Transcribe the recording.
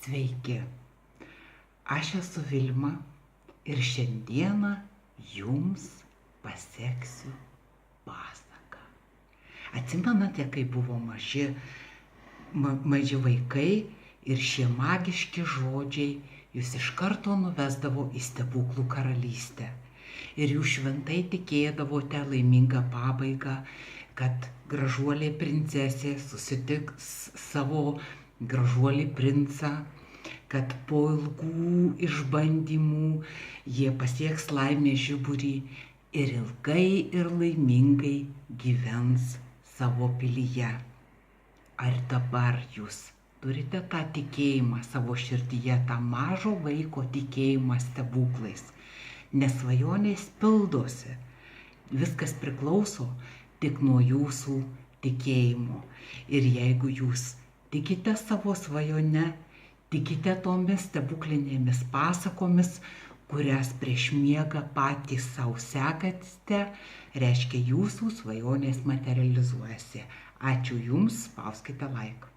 Sveiki, aš esu Vilma ir šiandieną jums paseksiu pasaką. Atsimenate, kai buvo maži vaikai ir šie magiški žodžiai jūs iš karto nuvesdavo į stebuklų karalystę. Ir jūs šventai tikėdavote laimingą pabaigą, kad gražuolė princesė susitiks savo gražuolį princą, kad po ilgų išbandymų jie pasieks laimės žiburį ir ilgai ir laimingai gyvens savo pilyje. Ar dabar jūs turite tą tikėjimą savo širdyje, tą mažo vaiko tikėjimą stebuklais? Nes svajonės pildosi. Viskas priklauso tik nuo jūsų tikėjimo. Ir jeigu jūs tikite savo svajone, tikite tomis stebuklinėmis pasakomis, kurias prieš miegą patys savo sekate, reiškia jūsų svajonės materializuojasi. Ačiū jums, spauskite like.